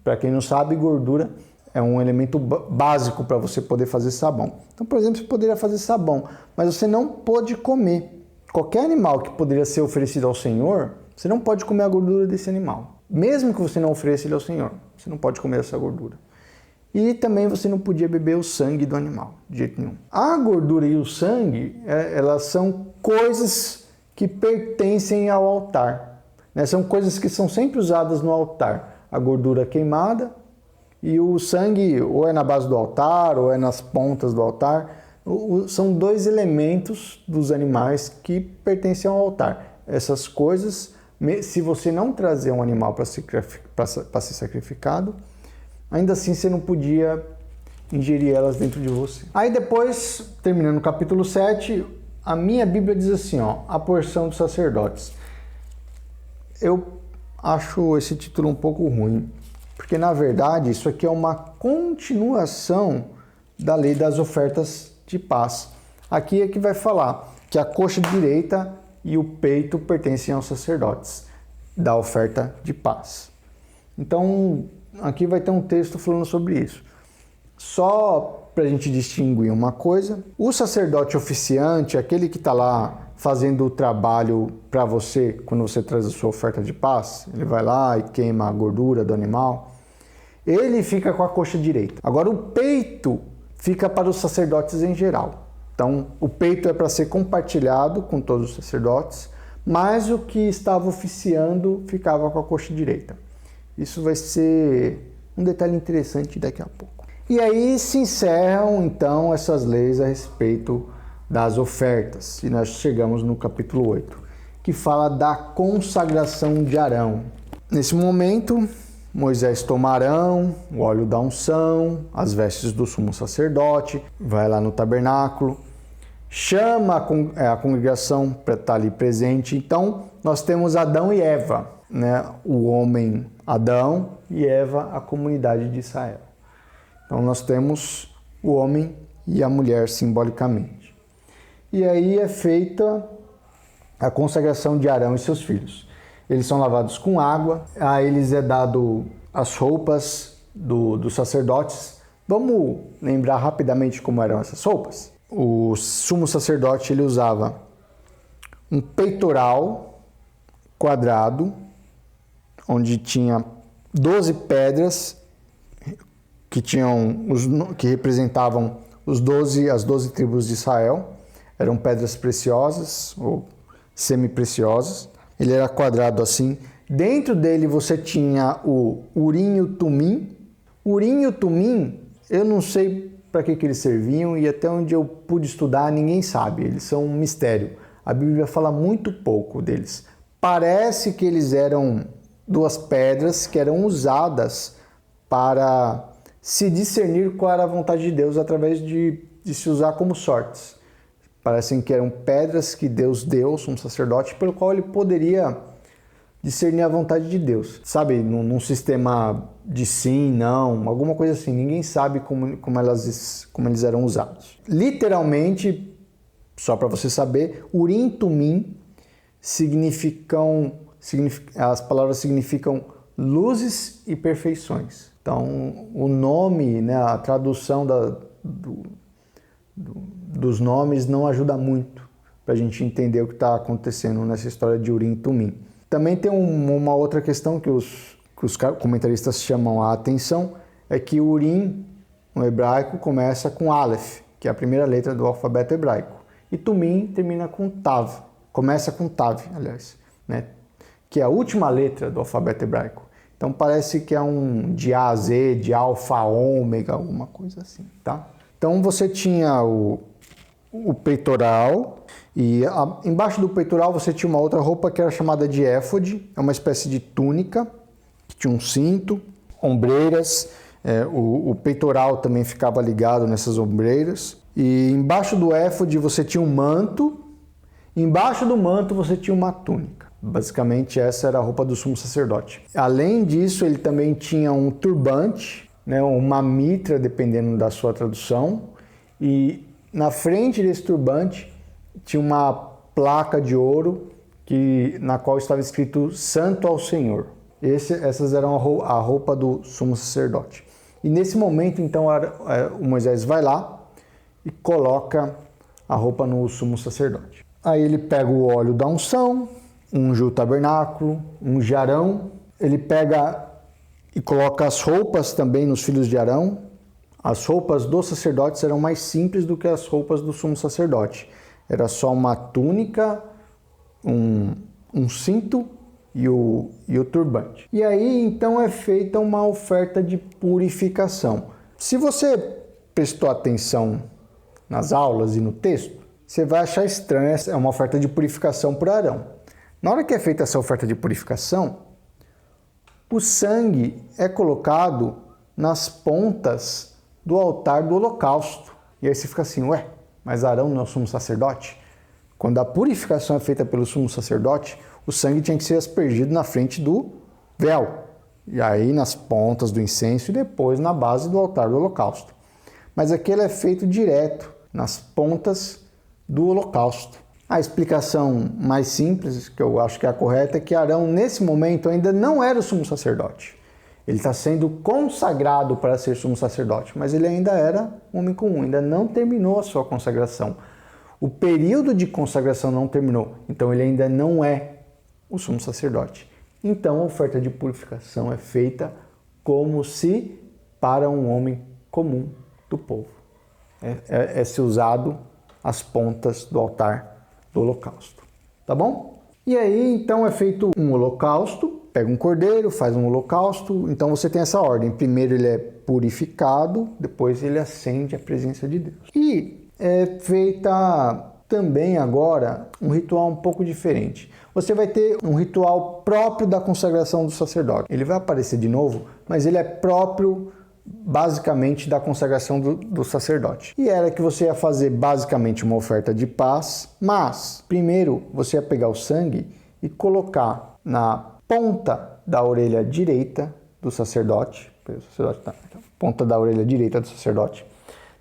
Para quem não sabe, gordura é um elemento básico para você poder fazer sabão. Então, por exemplo, você poderia fazer sabão, mas você não pode comer. Qualquer animal que poderia ser oferecido ao Senhor, você não pode comer a gordura desse animal. Mesmo que você não ofereça ele ao Senhor, você não pode comer essa gordura. E também você não podia beber o sangue do animal, de jeito nenhum. A gordura e o sangue, elas são coisas que pertencem ao altar, né? São coisas que são sempre usadas no altar. A gordura queimada e o sangue, ou é na base do altar, ou é nas pontas do altar. São dois elementos dos animais que pertencem ao altar. Essas coisas, se você não trazer um animal para ser sacrificado, ainda assim você não podia ingerir elas dentro de você. Aí depois, terminando o capítulo 7, a minha Bíblia diz assim, ó, a porção dos sacerdotes. Eu acho esse título um pouco ruim, porque na verdade isso aqui é uma continuação da lei das ofertas de paz. Aqui é que vai falar que a coxa direita e o peito pertencem aos sacerdotes da oferta de paz. Então, aqui vai ter um texto falando sobre isso. Só para a gente distinguir uma coisa, o sacerdote oficiante, aquele que está lá fazendo o trabalho para você, quando você traz a sua oferta de paz, ele vai lá e queima a gordura do animal, ele fica com a coxa direita. Agora o peito fica para os sacerdotes em geral. Então o peito é para ser compartilhado com todos os sacerdotes, mas o que estava oficiando ficava com a coxa direita. Isso vai ser um detalhe interessante daqui a pouco. E aí se encerram então essas leis a respeito das ofertas. E nós chegamos no capítulo 8, que fala da consagração de Arão. Nesse momento, Moisés toma Arão, o óleo da unção, as vestes do sumo sacerdote, vai lá no tabernáculo, chama a congregação para estar ali presente. Então, nós temos Adão e Eva, né? O homem Adão e Eva, a comunidade de Israel. Então, nós temos o homem e a mulher simbolicamente. E aí é feita a consagração de Arão e seus filhos. Eles são lavados com água, a eles é dado as roupas dos sacerdotes. Vamos lembrar rapidamente como eram essas roupas? O sumo sacerdote ele usava um peitoral quadrado, onde tinha 12 pedras que representavam as 12 tribos de Israel. Eram pedras preciosas ou semi-preciosas. Ele era quadrado assim. Dentro dele você tinha o Urim e o Tumim. Urim e o Tumim, eu não sei para que eles serviam e até onde eu pude estudar ninguém sabe. Eles são um mistério. A Bíblia fala muito pouco deles. Parece que eles eram duas pedras que eram usadas para se discernir qual era a vontade de Deus através de se usar como sortes. Parecem que eram pedras que Deus deu, um sacerdote, pelo qual ele poderia discernir a vontade de Deus. Sabe, num sistema de sim, não, alguma coisa assim. Ninguém sabe como eles eram usados. Literalmente, só para você saber, Urim e Tumim as palavras significam luzes e perfeições. Então, o nome, né, a tradução dos nomes não ajuda muito para a gente entender o que está acontecendo nessa história de Urim e Tumim. Também tem uma outra questão que os comentaristas chamam a atenção, é que Urim, no hebraico, começa com Aleph, que é a primeira letra do alfabeto hebraico, e Tumim termina com Tav, começa com Tav, aliás, né, que é a última letra do alfabeto hebraico. Então parece que é um de A a Z, de alfa a ômega, alguma coisa assim, tá? Então você tinha o peitoral, e embaixo do peitoral você tinha uma outra roupa que era chamada de éfode, é uma espécie de túnica, que tinha um cinto, ombreiras, o peitoral também ficava ligado nessas ombreiras, e embaixo do éfode você tinha um manto, e embaixo do manto você tinha uma túnica. Basicamente essa era a roupa do sumo sacerdote. Além disso, ele também tinha um turbante, né, uma mitra, dependendo da sua tradução, e na frente desse turbante tinha uma placa de ouro na qual estava escrito Santo ao Senhor. Essas eram a roupa do sumo sacerdote. E nesse momento, então, o Moisés vai lá e coloca a roupa no sumo sacerdote. Aí ele pega o óleo da unção, unge o tabernáculo, unge Arão, ele pega e coloca as roupas também nos filhos de Arão. As roupas dos sacerdotes eram mais simples do que as roupas do sumo sacerdote. Era só uma túnica, um cinto e o turbante. E aí então é feita uma oferta de purificação. Se você prestou atenção nas aulas e no texto, você vai achar estranho, é uma oferta de purificação por Arão. Na hora que é feita essa oferta de purificação, o sangue é colocado nas pontas do altar do holocausto. E aí você fica assim, ué, mas Arão não é o sumo sacerdote? Quando a purificação é feita pelo sumo sacerdote, o sangue tinha que ser aspergido na frente do véu. E aí nas pontas do incenso e depois na base do altar do holocausto. Mas aqui ele é feito direto nas pontas do holocausto. A explicação mais simples, que eu acho que é a correta, é que Arão, nesse momento, ainda não era o sumo sacerdote. Ele está sendo consagrado para ser sumo sacerdote, mas ele ainda era homem comum, ainda não terminou a sua consagração. O período de consagração não terminou, então ele ainda não é o sumo sacerdote. Então a oferta de purificação é feita como se para um homem comum do povo. É se usado as pontas do altar do holocausto, tá bom? E aí então é feito um holocausto, pega um cordeiro, faz um holocausto, então você tem essa ordem, primeiro ele é purificado, depois ele acende a presença de Deus. E é feita também agora um ritual um pouco diferente. Você vai ter um ritual próprio da consagração do sacerdote. Ele vai aparecer de novo, mas ele é próprio basicamente da consagração do sacerdote. E era que você ia fazer basicamente uma oferta de paz, mas primeiro você ia pegar o sangue e colocar na ponta da orelha direita do sacerdote, ponta da orelha direita do sacerdote,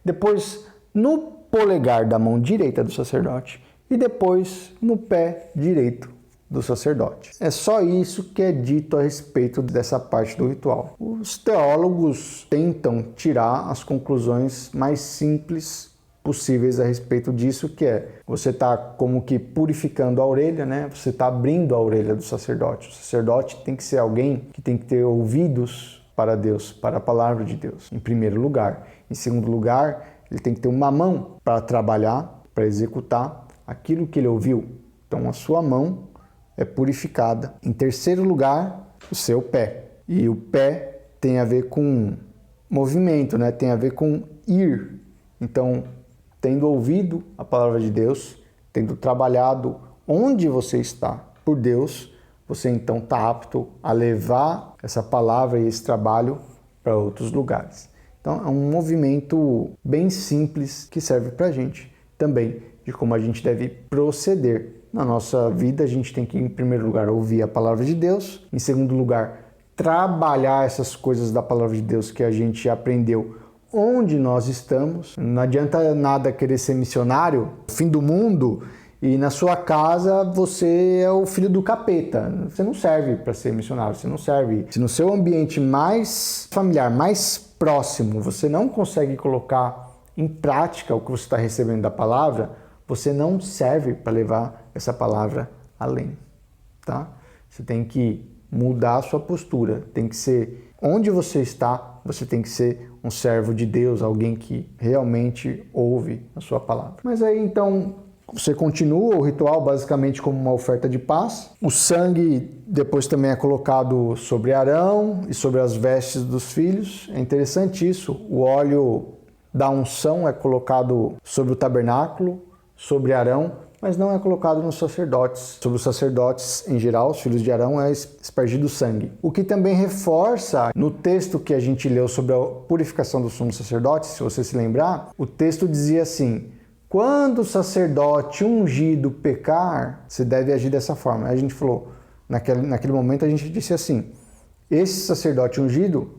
depois no polegar da mão direita do sacerdote e depois no pé direito do sacerdote. É só isso que é dito a respeito dessa parte do ritual. Os teólogos tentam tirar as conclusões mais simples possíveis a respeito disso, que é você está como que purificando a orelha, né? Você está abrindo a orelha do sacerdote. O sacerdote tem que ser alguém que tem que ter ouvidos para Deus, para a palavra de Deus, em primeiro lugar. Em segundo lugar, ele tem que ter uma mão para trabalhar, para executar aquilo que ele ouviu. Então a sua mão é purificada. Em terceiro lugar, o seu pé. E o pé tem a ver com movimento, né? Tem a ver com ir. Então, tendo ouvido a palavra de Deus, tendo trabalhado onde você está por Deus, você então está apto a levar essa palavra e esse trabalho para outros lugares. Então, é um movimento bem simples que serve para a gente também, de como a gente deve proceder. Na nossa vida, a gente tem que, em primeiro lugar, ouvir a palavra de Deus. Em segundo lugar, trabalhar essas coisas da palavra de Deus que a gente aprendeu onde nós estamos. Não adianta nada querer ser missionário, fim do mundo, e na sua casa você é o filho do capeta. Você não serve para ser missionário, você não serve. Se no seu ambiente mais familiar, mais próximo, você não consegue colocar em prática o que você está recebendo da palavra, você não serve para levar essa palavra além, tá? Você tem que mudar a sua postura, tem que ser, onde você está, você tem que ser um servo de Deus, alguém que realmente ouve a sua palavra. Mas aí então você continua o ritual basicamente como uma oferta de paz. O sangue depois também é colocado sobre Arão e sobre as vestes dos filhos. É interessante isso, o óleo da unção é colocado sobre o tabernáculo sobre Arão, mas não é colocado nos sacerdotes. Sobre os sacerdotes em geral, os filhos de Arão, é espargido sangue. O que também reforça no texto que a gente leu sobre a purificação do sumo sacerdote, se você se lembrar, o texto dizia assim: quando o sacerdote ungido pecar, você deve agir dessa forma. Aí a gente falou, naquele momento a gente disse assim: esse sacerdote ungido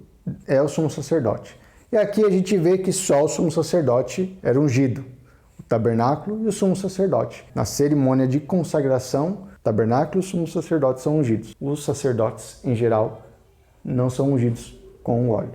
é o sumo sacerdote. E aqui a gente vê que só o sumo sacerdote era ungido. O tabernáculo e o sumo sacerdote. Na cerimônia de consagração, o tabernáculo e o sumo sacerdote são ungidos. Os sacerdotes, em geral, não são ungidos com o óleo.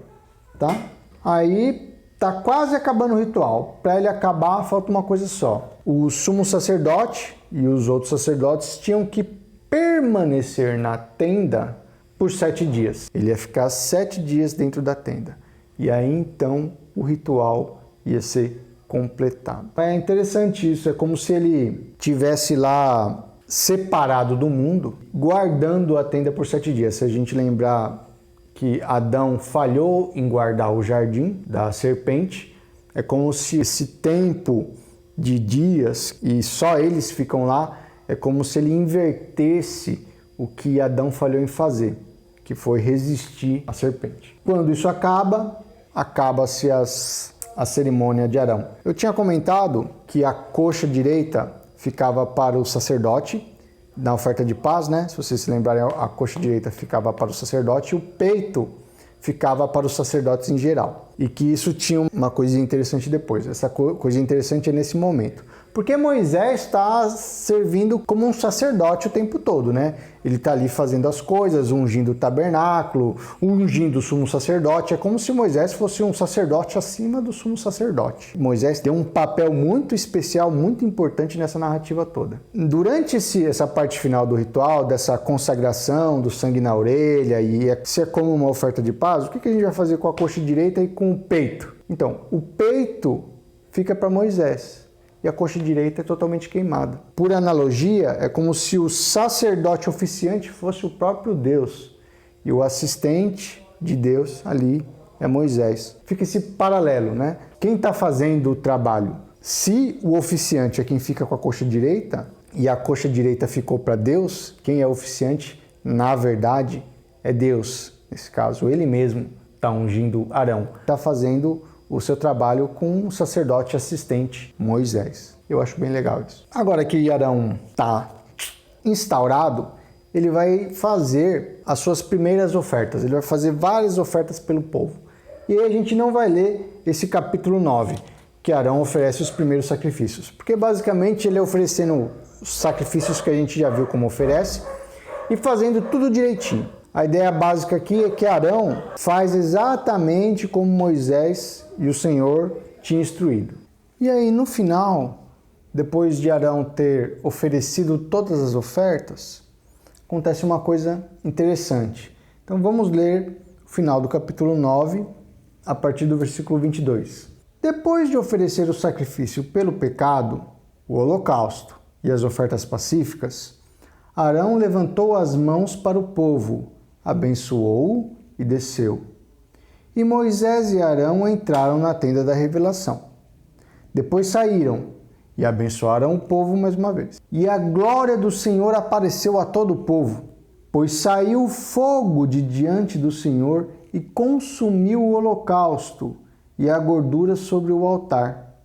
Tá? Aí tá quase acabando o ritual. Para ele acabar, falta uma coisa só. O sumo sacerdote e os outros sacerdotes tinham que permanecer na tenda por 7 dias. Ele ia ficar 7 dias dentro da tenda. E aí então o ritual ia ser completado. É interessante isso, é como se ele tivesse lá separado do mundo, guardando a tenda por 7 dias. Se a gente lembrar que Adão falhou em guardar o jardim da serpente, é como se esse tempo de dias, e só eles ficam lá, é como se ele invertesse o que Adão falhou em fazer, que foi resistir à serpente. Quando isso acaba-se a cerimônia de Arão. Eu tinha comentado que a coxa direita ficava para o sacerdote, na oferta de paz, né? Se vocês se lembrarem, a coxa direita ficava para o sacerdote e o peito ficava para os sacerdotes em geral. E que isso tinha uma coisa interessante depois. Essa coisa interessante é nesse momento. Porque Moisés está servindo como um sacerdote o tempo todo, né? Ele está ali fazendo as coisas, ungindo o tabernáculo, ungindo o sumo sacerdote. É como se Moisés fosse um sacerdote acima do sumo sacerdote. Moisés tem um papel muito especial, muito importante nessa narrativa toda. Durante essa parte final do ritual, dessa consagração do sangue na orelha, e se é como uma oferta de paz, o que a gente vai fazer com a coxa direita e com o peito? Então, o peito fica para Moisés. E a coxa direita é totalmente queimada. Por analogia, é como se o sacerdote oficiante fosse o próprio Deus e o assistente de Deus ali é Moisés. Fica esse paralelo, né? Quem está fazendo o trabalho? Se o oficiante é quem fica com a coxa direita e a coxa direita ficou para Deus, quem é oficiante, na verdade, é Deus. Nesse caso, ele mesmo está ungindo Arão. Está fazendo o seu trabalho com o sacerdote assistente Moisés. Eu acho bem legal isso. Agora que Arão está instaurado, ele vai fazer as suas primeiras ofertas. Ele vai fazer várias ofertas pelo povo. E aí a gente não vai ler esse capítulo 9, que Arão oferece os primeiros sacrifícios. Porque basicamente ele é oferecendo os sacrifícios que a gente já viu como oferece e fazendo tudo direitinho. A ideia básica aqui é que Arão faz exatamente como Moisés e o Senhor tinham instruído. E aí, no final, depois de Arão ter oferecido todas as ofertas, acontece uma coisa interessante. Então vamos ler o final do capítulo 9, a partir do versículo 22. Depois de oferecer o sacrifício pelo pecado, o holocausto e as ofertas pacíficas, Arão levantou as mãos para o povo, abençoou-o e desceu. E Moisés e Arão entraram na tenda da revelação. Depois saíram e abençoaram o povo mais uma vez. E a glória do Senhor apareceu a todo o povo, pois saiu fogo de diante do Senhor e consumiu o holocausto e a gordura sobre o altar.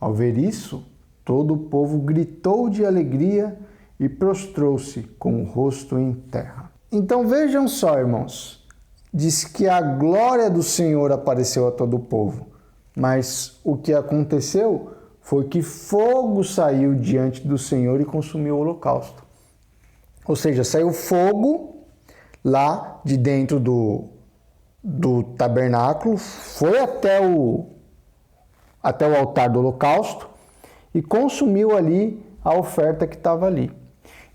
Ao ver isso, todo o povo gritou de alegria e prostrou-se com o rosto em terra. Então vejam só, irmãos, diz que a glória do Senhor apareceu a todo o povo, mas o que aconteceu foi que fogo saiu diante do Senhor e consumiu o holocausto. Ou seja, saiu fogo lá de dentro do tabernáculo, foi até o altar do holocausto e consumiu ali a oferta que estava ali.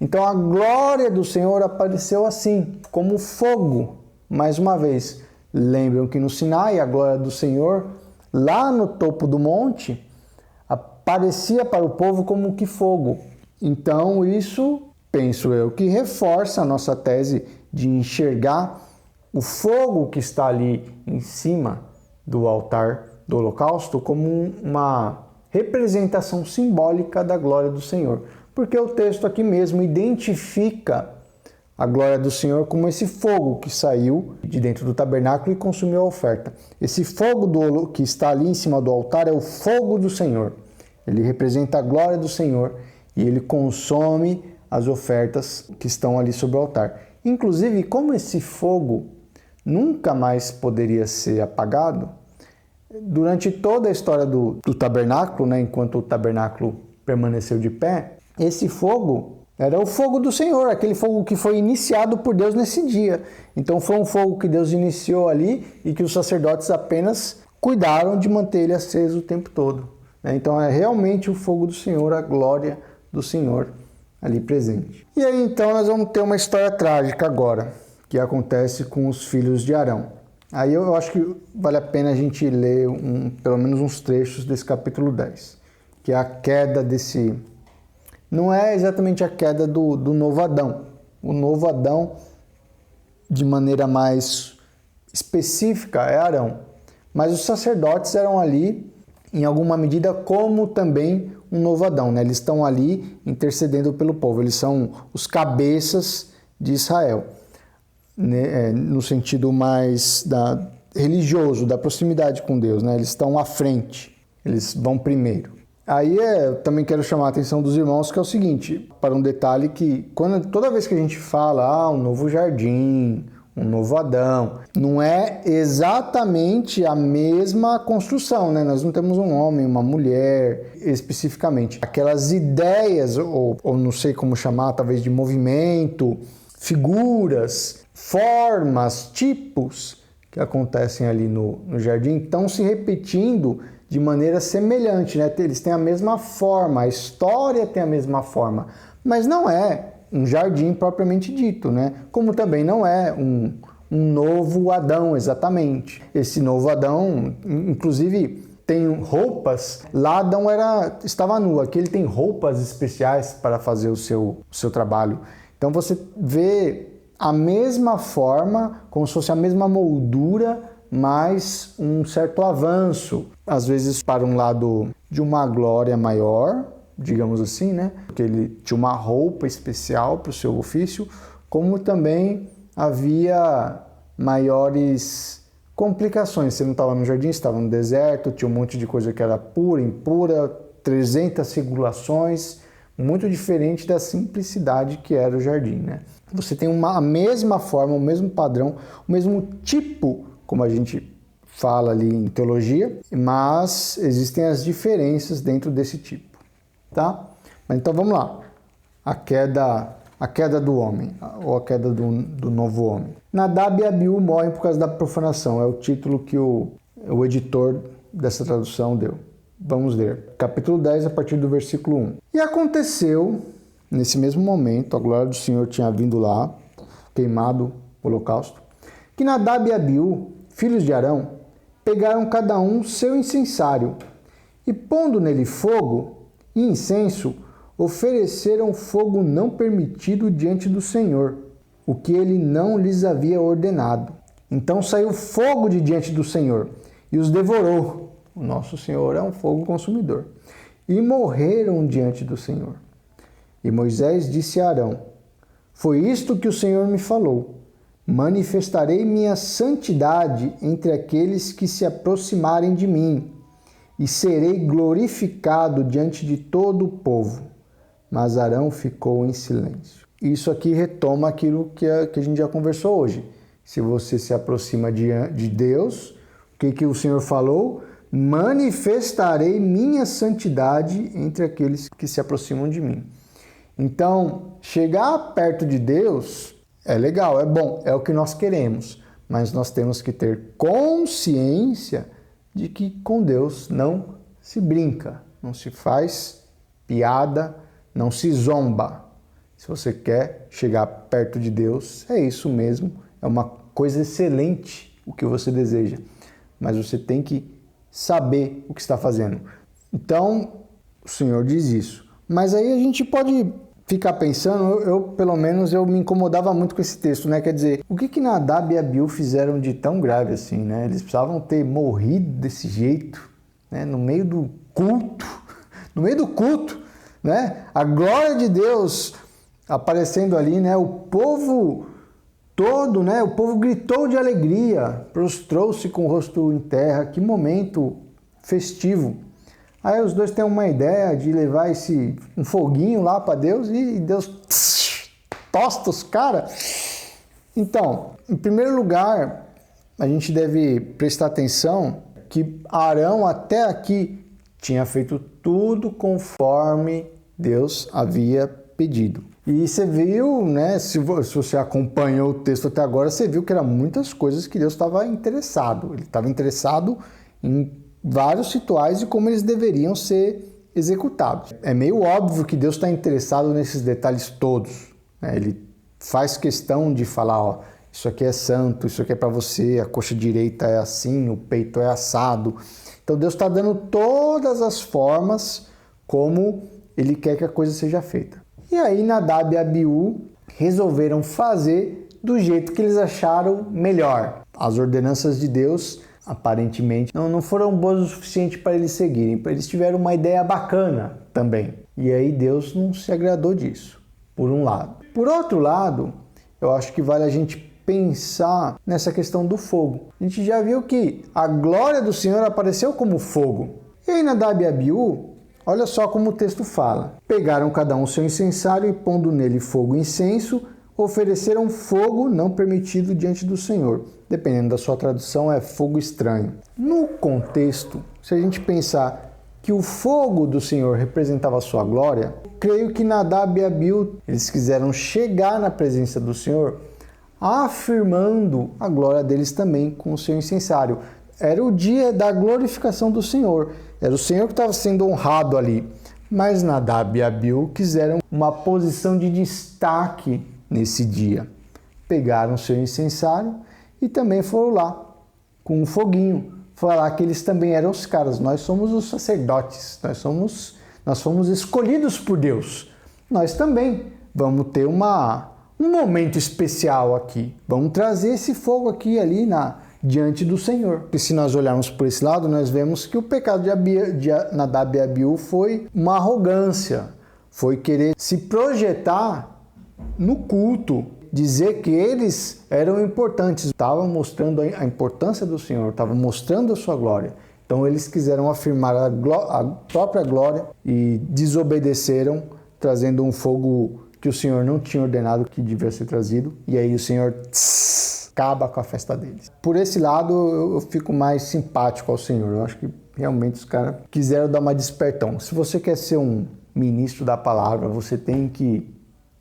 Então a glória do Senhor apareceu assim, como fogo. Mais uma vez, lembram que no Sinai a glória do Senhor, lá no topo do monte, aparecia para o povo como que fogo. Então isso, penso eu, que reforça a nossa tese de enxergar o fogo que está ali em cima do altar do holocausto como uma representação simbólica da glória do Senhor. Porque o texto aqui mesmo identifica a glória do Senhor como esse fogo que saiu de dentro do tabernáculo e consumiu a oferta. Esse fogo que está ali em cima do altar é o fogo do Senhor. Ele representa a glória do Senhor e ele consome as ofertas que estão ali sobre o altar. Inclusive, como esse fogo nunca mais poderia ser apagado, durante toda a história do tabernáculo, né, enquanto o tabernáculo permaneceu de pé, esse fogo era o fogo do Senhor, aquele fogo que foi iniciado por Deus nesse dia. Então foi um fogo que Deus iniciou ali e que os sacerdotes apenas cuidaram de manter ele aceso o tempo todo. Então é realmente o fogo do Senhor, a glória do Senhor ali presente. E aí então nós vamos ter uma história trágica agora, que acontece com os filhos de Arão. Aí eu acho que vale a pena a gente ler pelo menos uns trechos desse capítulo 10, que é a queda desse... Não é exatamente a queda do novo Adão. O novo Adão, de maneira mais específica, é Arão. Mas os sacerdotes eram ali, em alguma medida, como também um novo Adão, né? Eles estão ali intercedendo pelo povo. Eles são os cabeças de Israel, né? No sentido mais religioso, da proximidade com Deus, né? Eles estão à frente, eles vão primeiro. Aí eu também quero chamar a atenção dos irmãos, que é o seguinte, para um detalhe que toda vez que a gente fala um novo jardim, um novo Adão, não é exatamente a mesma construção, né? Nós não temos um homem, uma mulher, especificamente. Aquelas ideias, ou não sei como chamar, talvez de movimento, figuras, formas, tipos que acontecem ali no jardim, estão se repetindo de maneira semelhante, né? Eles têm a mesma forma, a história tem a mesma forma, mas não é um jardim propriamente dito, né? Como também não é um novo Adão exatamente. Esse novo Adão, inclusive, tem roupas. Lá Adão estava nu, aqui ele tem roupas especiais para fazer o seu trabalho. Então você vê a mesma forma, como se fosse a mesma moldura, mas um certo avanço, às vezes para um lado de uma glória maior, digamos assim, né? Porque ele tinha uma roupa especial para o seu ofício, como também havia maiores complicações. Você não estava no jardim, estava no deserto, tinha um monte de coisa que era pura, impura, 300 regulações, muito diferente da simplicidade que era o jardim, né? Você tem a mesma forma, o mesmo padrão, o mesmo tipo, como a gente fala ali em teologia, mas existem as diferenças dentro desse tipo, tá? Então vamos lá, a queda do homem, ou a queda do novo homem. Nadab e Abiú morrem por causa da profanação, é o título que o editor dessa tradução deu. Vamos ler, capítulo 10, a partir do versículo 1. E aconteceu, nesse mesmo momento, a glória do Senhor tinha vindo lá, queimado o holocausto, que Nadab e Abiú, filhos de Arão, pegaram cada um seu incensário e, pondo nele fogo e incenso, ofereceram fogo não permitido diante do Senhor, o que ele não lhes havia ordenado. Então saiu fogo de diante do Senhor e os devorou. O nosso Senhor é um fogo consumidor. E morreram diante do Senhor. E Moisés disse a Arão: foi isto que o Senhor me falou. Manifestarei minha santidade entre aqueles que se aproximarem de mim, e serei glorificado diante de todo o povo. Mas Arão ficou em silêncio. Isso aqui retoma aquilo que a gente já conversou hoje. Se você se aproxima de Deus, o que o Senhor falou? Manifestarei minha santidade entre aqueles que se aproximam de mim. Então, chegar perto de Deus é legal, é bom, é o que nós queremos, mas nós temos que ter consciência de que com Deus não se brinca, não se faz piada, não se zomba. Se você quer chegar perto de Deus, é isso mesmo, é uma coisa excelente o que você deseja, mas você tem que saber o que está fazendo. Então, o Senhor diz isso. Mas aí a gente pode ficar pensando, pelo menos eu me incomodava muito com esse texto, né? Quer dizer, o que Nadab e Abiú fizeram de tão grave assim, né? Eles precisavam ter morrido desse jeito, né? No meio do culto, no meio do culto, né? A glória de Deus aparecendo ali, né? O povo todo, né? O povo gritou de alegria, prostrou-se com o rosto em terra. Que momento festivo. Aí os dois têm uma ideia de levar um foguinho lá para Deus e Deus tosta os caras. Então, em primeiro lugar, a gente deve prestar atenção que Arão até aqui tinha feito tudo conforme Deus havia pedido. E você viu, né, se você acompanhou o texto até agora, você viu que eram muitas coisas que Deus estava interessado. Ele estava interessado em vários rituais e como eles deveriam ser executados. É meio óbvio que Deus está interessado nesses detalhes todos, né? Ele faz questão de falar, ó, isso aqui é santo, isso aqui é para você, a coxa direita é assim, o peito é assado. Então Deus está dando todas as formas como Ele quer que a coisa seja feita. E aí Nadab e Abiú resolveram fazer do jeito que eles acharam melhor. As ordenanças de Deus, aparentemente, não foram boas o suficiente para eles seguirem. Eles tiveram uma ideia bacana também. E aí Deus não se agradou disso, por um lado. Por outro lado, eu acho que vale a gente pensar nessa questão do fogo. A gente já viu que a glória do Senhor apareceu como fogo. E aí Nadab e Abiú, olha só como o texto fala. Pegaram cada um seu incensário e pondo nele fogo e incenso, ofereceram fogo não permitido diante do Senhor. Dependendo da sua tradução, é fogo estranho. No contexto, se a gente pensar que o fogo do Senhor representava a sua glória, creio que Nadab e Abiú, eles quiseram chegar na presença do Senhor, afirmando a glória deles também com o seu incensário. Era o dia da glorificação do Senhor. Era o Senhor que estava sendo honrado ali. Mas Nadab e Abiú quiseram uma posição de destaque nesse dia. Pegaram seu incensário e também foram lá com um foguinho. Falar que eles também eram os caras. Nós somos os sacerdotes. Nós fomos escolhidos por Deus. Nós também vamos ter um momento especial aqui. Vamos trazer esse fogo aqui ali diante do Senhor. E se nós olharmos por esse lado, nós vemos que o pecado de Nadab e Abiú foi uma arrogância, foi querer se projetar no culto, dizer que eles eram importantes, estavam mostrando a importância do Senhor, estavam mostrando a sua glória. Então eles quiseram afirmar a própria glória e desobedeceram, trazendo um fogo que o Senhor não tinha ordenado que devia ser trazido. E aí o Senhor acaba com a festa deles. Por esse lado, eu fico mais simpático ao Senhor. Eu acho que realmente os caras quiseram dar uma despertão. Se você quer ser um ministro da palavra, você tem que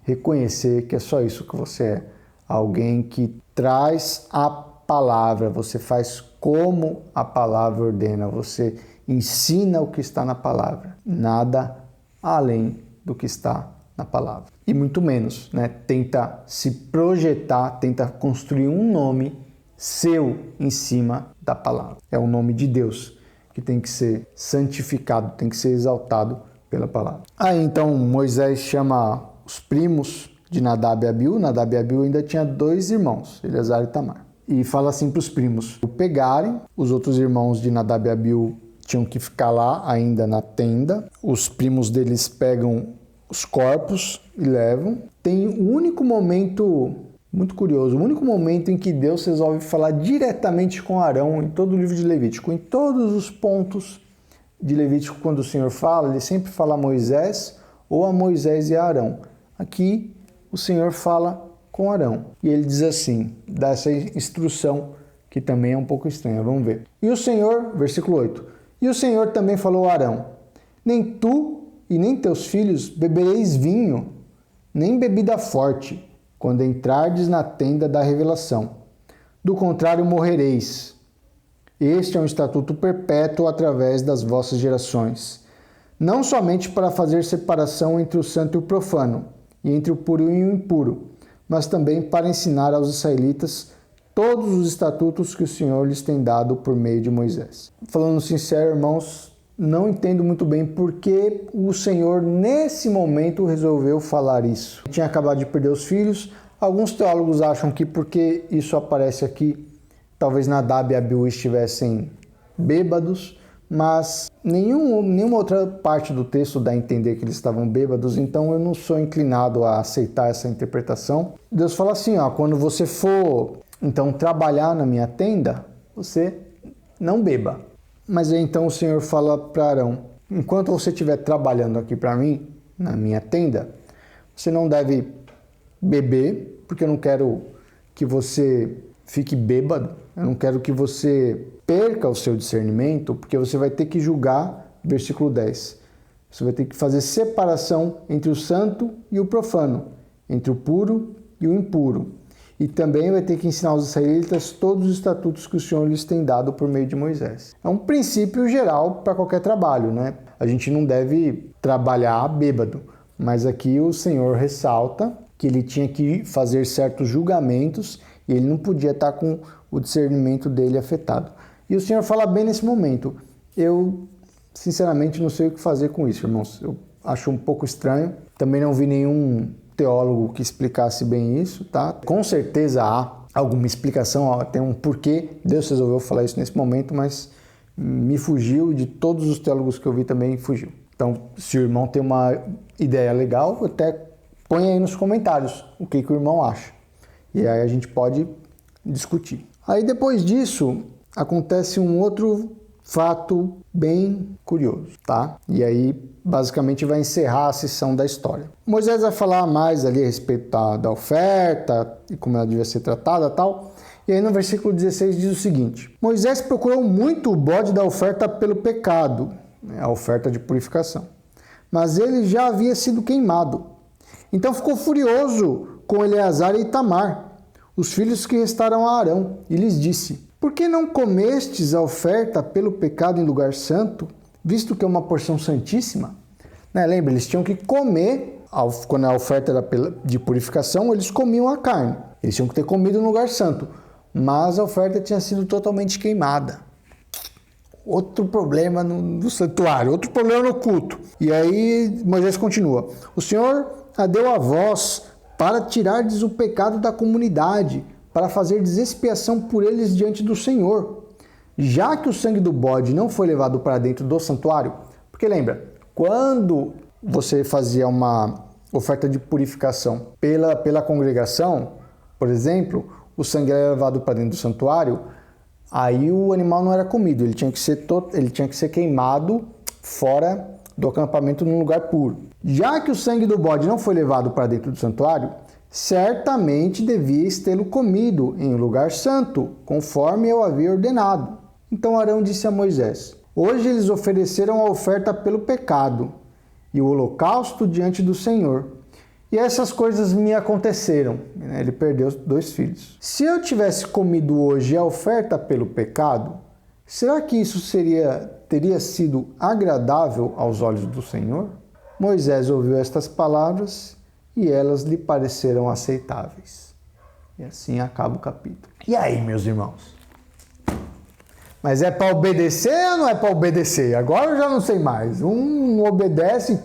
reconhecer que é só isso que você é. Alguém que traz a palavra, você faz como a palavra ordena, você ensina o que está na palavra. Nada além do que está na palavra. E muito menos, né? Tenta se projetar, tenta construir um nome seu em cima da palavra. É o nome de Deus que tem que ser santificado, tem que ser exaltado pela palavra. Aí então Moisés chama os primos de Nadab e Abiú. Nadab e Abiú ainda tinha 2 irmãos, Eleazar e Tamar. E fala assim para os primos pegarem. Os outros irmãos de Nadab e Abiú tinham que ficar lá ainda na tenda. Os primos deles pegam os corpos e levam. Tem um único momento muito curioso, o único momento em que Deus resolve falar diretamente com Arão em todo o livro de Levítico. Em todos os pontos de Levítico, quando o Senhor fala, ele sempre fala a Moisés ou a Moisés e a Arão. Aqui o Senhor fala com Arão e ele diz assim, dá essa instrução que também é um pouco estranha, vamos ver. E o Senhor, versículo 8, e o Senhor também falou a Arão, nem tu e nem teus filhos bebereis vinho, nem bebida forte, quando entrardes na tenda da revelação. Do contrário, morrereis. Este é um estatuto perpétuo através das vossas gerações, não somente para fazer separação entre o santo e o profano, e entre o puro e o impuro, mas também para ensinar aos israelitas todos os estatutos que o Senhor lhes tem dado por meio de Moisés. Falando sincero, irmãos, não entendo muito bem por que o Senhor, nesse momento, resolveu falar isso. Tinha acabado de perder os filhos. Alguns teólogos acham que porque isso aparece aqui, talvez Nadab e Abiú estivessem bêbados, mas nenhuma outra parte do texto dá a entender que eles estavam bêbados, então eu não sou inclinado a aceitar essa interpretação. Deus fala assim, ó, quando você for então trabalhar na minha tenda, você não beba. Mas aí então o Senhor fala para Arão, enquanto você estiver trabalhando aqui para mim, na minha tenda, você não deve beber, porque eu não quero que você fique bêbado, eu não quero que você perca o seu discernimento, porque você vai ter que julgar, versículo 10. Você vai ter que fazer separação entre o santo e o profano, entre o puro e o impuro. E também vai ter que ensinar aos israelitas todos os estatutos que o Senhor lhes tem dado por meio de Moisés. É um princípio geral para qualquer trabalho, né? A gente não deve trabalhar bêbado, mas aqui o Senhor ressalta que ele tinha que fazer certos julgamentos e ele não podia estar com o discernimento dele afetado. E o Senhor fala bem nesse momento. Eu, sinceramente, não sei o que fazer com isso, irmãos. Eu acho um pouco estranho. Também não vi nenhum teólogo que explicasse bem isso, tá? Com certeza há alguma explicação, tem um porquê Deus resolveu falar isso nesse momento, mas me fugiu e de todos os teólogos que eu vi também fugiu. Então, se o irmão tem uma ideia legal, até põe aí nos comentários o que o irmão acha. E aí a gente pode discutir. Aí depois disso, acontece um outro fato bem curioso, tá? E aí, basicamente, vai encerrar a sessão da história. Moisés vai falar mais ali a respeito da oferta e como ela devia ser tratada e tal. E aí no versículo 16 diz o seguinte: Moisés procurou muito o bode da oferta pelo pecado, a oferta de purificação, mas ele já havia sido queimado. Então ficou furioso com Eleazar e Itamar, os filhos que restaram a Arão, e lhes disse: Por que não comestes a oferta pelo pecado em lugar santo, visto que é uma porção santíssima? Lembra, eles tinham que comer, quando a oferta era de purificação, eles comiam a carne. Eles tinham que ter comido no lugar santo, mas a oferta tinha sido totalmente queimada. Outro problema no santuário, outro problema no culto. E aí Moisés continua: O Senhor a deu a vós para tirardes o pecado da comunidade, para fazer expiação por eles diante do Senhor. Já que o sangue do bode não foi levado para dentro do santuário, porque lembra, quando você fazia uma oferta de purificação pela congregação, por exemplo, o sangue era levado para dentro do santuário, aí o animal não era comido, ele tinha que ser queimado fora do acampamento num lugar puro. Já que o sangue do bode não foi levado para dentro do santuário, certamente devias tê-lo comido em um lugar santo, conforme eu havia ordenado. Então Arão disse a Moisés: Hoje eles ofereceram a oferta pelo pecado e o holocausto diante do Senhor. E essas coisas me aconteceram. Ele perdeu 2 filhos. Se eu tivesse comido hoje a oferta pelo pecado, será que isso teria sido agradável aos olhos do Senhor? Moisés ouviu estas palavras e elas lhe pareceram aceitáveis. E assim acaba o capítulo. E aí, meus irmãos? Mas é para obedecer ou não é para obedecer? Agora eu já não sei mais. Um não obedece,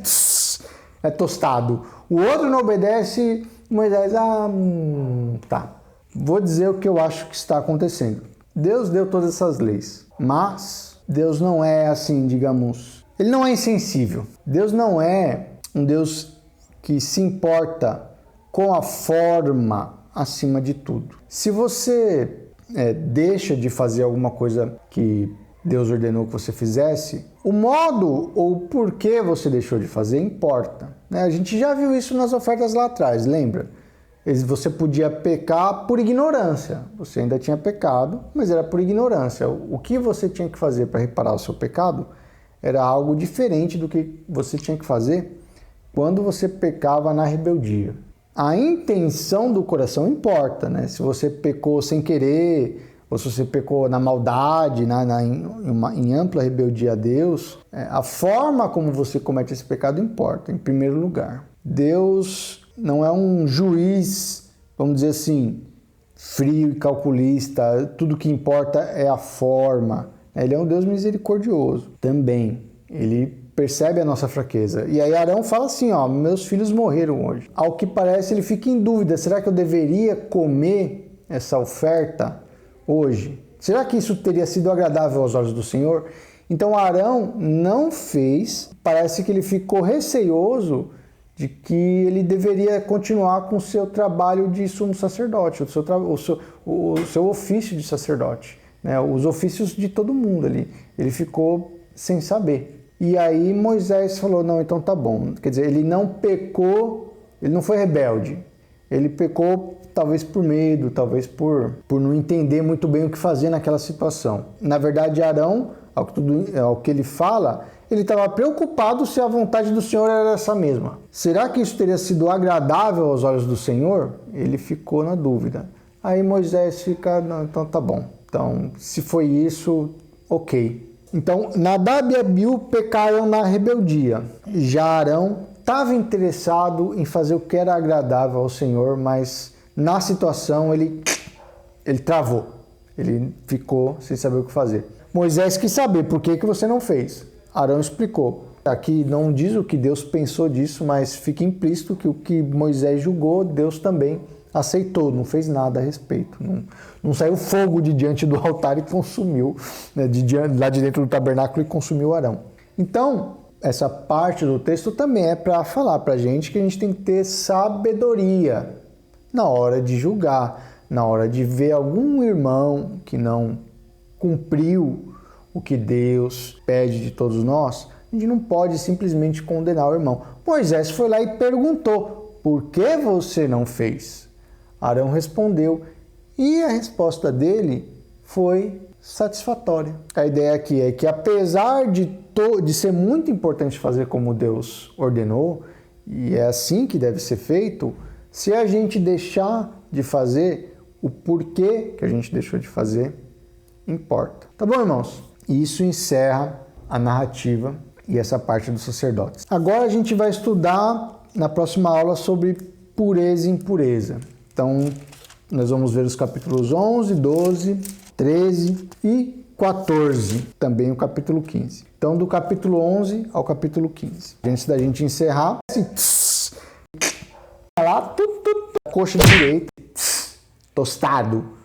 é tostado. O outro não obedece, Moisés, tá. Vou dizer o que eu acho que está acontecendo. Deus deu todas essas leis, mas Deus não é assim, digamos, ele não é insensível. Deus não é um Deus que se importa com a forma acima de tudo. Se você deixa de fazer alguma coisa que Deus ordenou que você fizesse, o modo ou o porquê você deixou de fazer importa. A gente já viu isso nas ofertas lá atrás, lembra? Você podia pecar por ignorância. Você ainda tinha pecado, mas era por ignorância. O que você tinha que fazer para reparar o seu pecado era algo diferente do que você tinha que fazer quando você pecava na rebeldia. A intenção do coração importa, né? Se você pecou sem querer, ou se você pecou na maldade, em ampla rebeldia a Deus, a forma como você comete esse pecado importa, em primeiro lugar. Deus não é um juiz, vamos dizer assim, frio e calculista. Tudo que importa é a forma. Ele é um Deus misericordioso também. Ele percebe a nossa fraqueza. E aí Arão fala assim, meus filhos morreram hoje. Ao que parece, ele fica em dúvida. Será que eu deveria comer essa oferta hoje? Será que isso teria sido agradável aos olhos do Senhor? Então Arão não fez, parece que ele ficou receoso de que ele deveria continuar com o seu trabalho de sumo sacerdote, o seu ofício de sacerdote, né? Os ofícios de todo mundo ali. Ele ficou sem saber. E aí Moisés falou, não, então tá bom. Quer dizer, ele não pecou, ele não foi rebelde. Ele pecou talvez por medo, talvez por não entender muito bem o que fazer naquela situação. Na verdade, Arão, ao que ele fala, ele estava preocupado se a vontade do Senhor era essa mesma. Será que isso teria sido agradável aos olhos do Senhor? Ele ficou na dúvida. Aí Moisés fica, não, então tá bom. Então, se foi isso, ok. Então, Nadab e Abiú pecaram na rebeldia. Já Arão estava interessado em fazer o que era agradável ao Senhor, mas na situação ele travou. Ele ficou sem saber o que fazer. Moisés quis saber por que você não fez. Arão explicou. Aqui não diz o que Deus pensou disso, mas fica implícito que o que Moisés julgou, Deus também aceitou, não fez nada a respeito. Não saiu fogo de diante do altar e consumiu, né, lá de dentro do tabernáculo e consumiu Arão. Então, essa parte do texto também é para falar para a gente que a gente tem que ter sabedoria na hora de julgar, na hora de ver algum irmão que não cumpriu o que Deus pede de todos nós. A gente não pode simplesmente condenar o irmão. Moisés foi lá e perguntou, por que você não fez? Arão respondeu e a resposta dele foi satisfatória. A ideia aqui é que apesar de ser muito importante fazer como Deus ordenou, e é assim que deve ser feito, se a gente deixar de fazer, o porquê que a gente deixou de fazer importa. Tá bom, irmãos? Isso encerra a narrativa e essa parte dos sacerdotes. Agora a gente vai estudar na próxima aula sobre pureza e impureza. Então, nós vamos ver os capítulos 11, 12, 13 e 14, também o capítulo 15. Então, do capítulo 11 ao capítulo 15. Antes da gente encerrar, assim, lá, coxa direita, tostado.